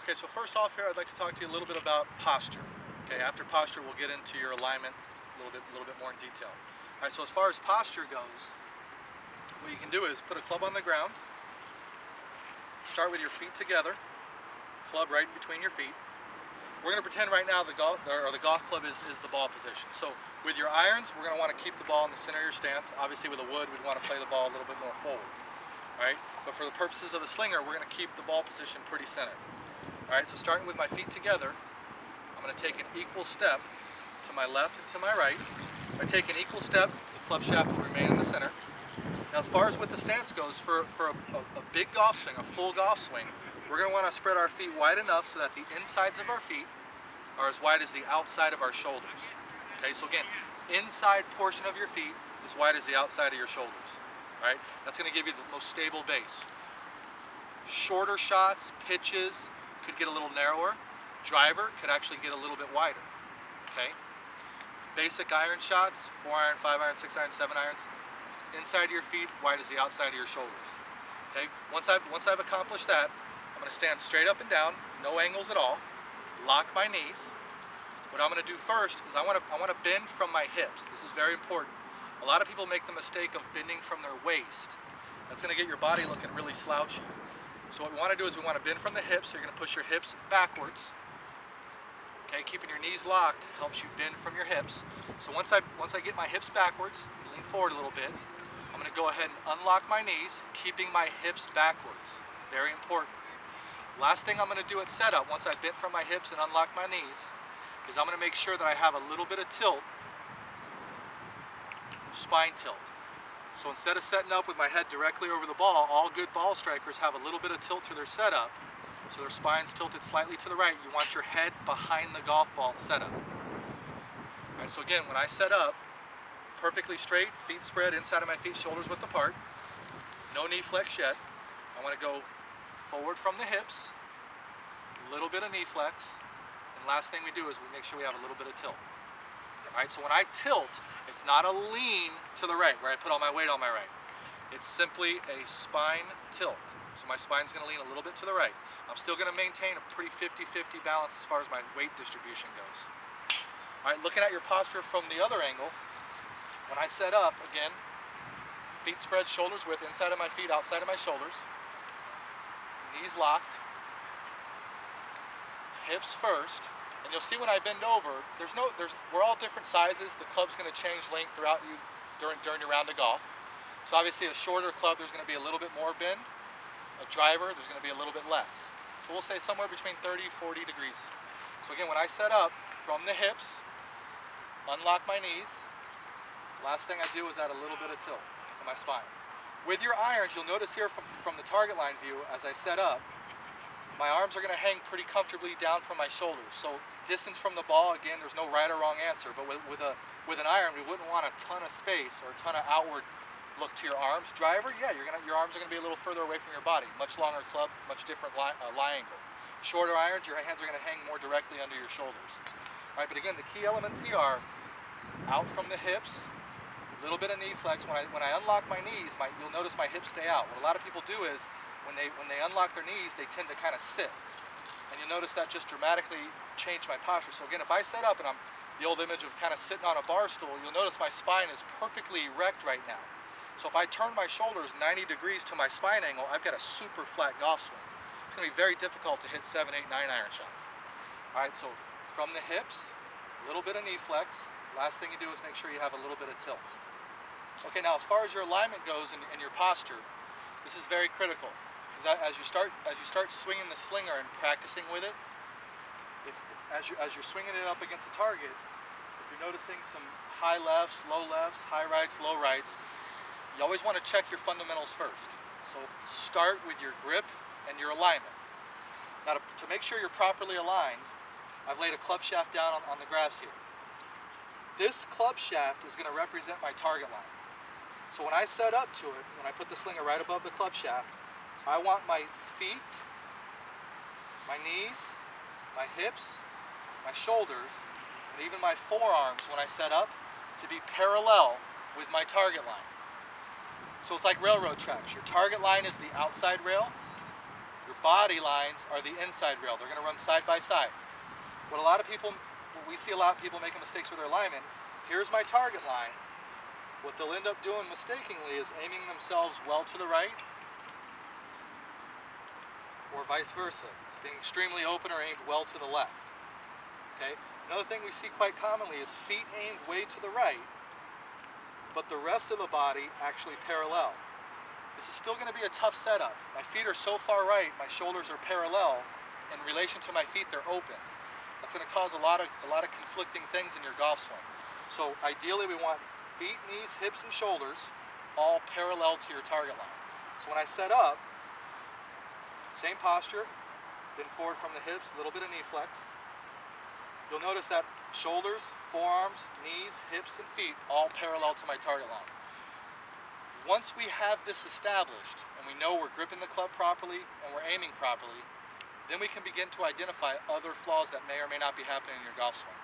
Okay, so first off here, I'd like to talk to you a little bit about posture. Okay, after posture, we'll get into your alignment a little bit more in detail. All right, so as far as posture goes, what you can do is put a club on the ground, start with your feet together, club right in between your feet. We're going to pretend right now the golf club is the ball position. So with your irons, we're going to want to keep the ball in the center of your stance. Obviously with a wood, we'd want to play the ball a little bit more forward. All right, but for the purposes of the slinger, we're going to keep the ball position pretty centered. All right, so starting with my feet together, I'm going to take an equal step to my left and to my right. If I take an equal step, the club shaft will remain in the center. Now as far as what the stance goes, for a big golf swing, a full golf swing, we're going to want to spread our feet wide enough so that the insides of our feet are as wide as the outside of our shoulders. Okay, so again, inside portion of your feet as wide as the outside of your shoulders. All right, that's going to give you the most stable base. Shorter shots, pitches, could get a little narrower. Driver could actually get a little bit wider. Okay, basic iron shots, 4-iron, 5-iron, 6-iron, 7-irons, inside of your feet, wide as the outside of your shoulders. Okay, once I've accomplished that, I'm going to stand straight up and down, no angles at all, lock my knees. What I'm going to do first is I want to bend from my hips. This is very important. A lot of people make the mistake of bending from their waist. That's going to get your body looking really slouchy. So what we want to do is we want to bend from the hips. So you're going to push your hips backwards. Okay, keeping your knees locked helps you bend from your hips. So once I get my hips backwards, lean forward a little bit, I'm going to go ahead and unlock my knees, keeping my hips backwards. Very important. Last thing I'm going to do at setup, once I've bent from my hips and unlocked my knees, is I'm going to make sure that I have a little bit of tilt, spine tilt. So instead of setting up with my head directly over the ball, all good ball strikers have a little bit of tilt to their setup, so their spine's tilted slightly to the right. You want your head behind the golf ball setup. All right, so again, when I set up, perfectly straight, feet spread inside of my feet, shoulders width apart, no knee flex yet. I want to go forward from the hips, a little bit of knee flex, and last thing we do is we make sure we have a little bit of tilt. All right, so when I tilt, it's not a lean to the right where I put all my weight on my right. It's simply a spine tilt. So my spine's going to lean a little bit to the right. I'm still going to maintain a pretty 50-50 balance as far as my weight distribution goes. All right, looking at your posture from the other angle, when I set up, again, feet spread, shoulders width, inside of my feet, outside of my shoulders, knees locked, hips first. And you'll see when I bend over, we're all different sizes. The club's going to change length throughout you during your round of golf. So obviously a shorter club, there's going to be a little bit more bend. A driver, there's going to be a little bit less. So we'll say somewhere between 30, 40 degrees. So again, when I set up from the hips, unlock my knees, last thing I do is add a little bit of tilt to my spine. With your irons, you'll notice here from the target line view, as I set up, my arms are going to hang pretty comfortably down from my shoulders. So distance from the ball, again, there's no right or wrong answer, but with an iron, we wouldn't want a ton of space or a ton of outward look to your arms. Driver, yeah, your arms are going to be a little further away from your body. Much longer club, much different lie angle. Shorter irons, your hands are going to hang more directly under your shoulders. All right, but again, the key elements here are out from the hips, a little bit of knee flex. When I unlock my knees, you'll notice my hips stay out. What a lot of people do is when they unlock their knees, they tend to kind of sit. And you'll notice that just dramatically changed my posture. So again, if I set up and I'm the old image of kind of sitting on a bar stool, you'll notice my spine is perfectly erect right now. So if I turn my shoulders 90 degrees to my spine angle, I've got a super flat golf swing. It's going to be very difficult to hit 7, 8, 9-iron shots. All right, so from the hips, a little bit of knee flex. Last thing you do is make sure you have a little bit of tilt. Okay, now as far as your alignment goes and your posture, this is very critical. Because as you start swinging the slinger and practicing with it, as you're swinging it up against the target, if you're noticing some high lefts, high rights, low rights, you always want to check your fundamentals first. So start with your grip and your alignment. Now to make sure you're properly aligned, I've laid a club shaft down on the grass here. This club shaft is going to represent my target line. So when I set up to it, when I put the slinger right above the club shaft, I want my feet, my knees, my hips, my shoulders, and even my forearms when I set up to be parallel with my target line. So it's like railroad tracks. Your target line is the outside rail, Your body lines are the inside rail. They're going to run side by side. What we see a lot of people making mistakes with their alignment. Here's my target line. What they'll end up doing mistakenly is aiming themselves well to the right, or vice versa, being extremely open or aimed well to the left. Okay? Another thing we see quite commonly is feet aimed way to the right, but the rest of the body actually parallel. This is still going to be a tough setup. My feet are so far right, my shoulders are parallel. In relation to my feet, they're open. That's going to cause a lot of conflicting things in your golf swing. So ideally we want feet, knees, hips, and shoulders all parallel to your target line. So when I set up, same posture, bend forward from the hips, a little bit of knee flex. You'll notice that shoulders, forearms, knees, hips, and feet all parallel to my target line. Once we have this established and we know we're gripping the club properly and we're aiming properly, then we can begin to identify other flaws that may or may not be happening in your golf swing.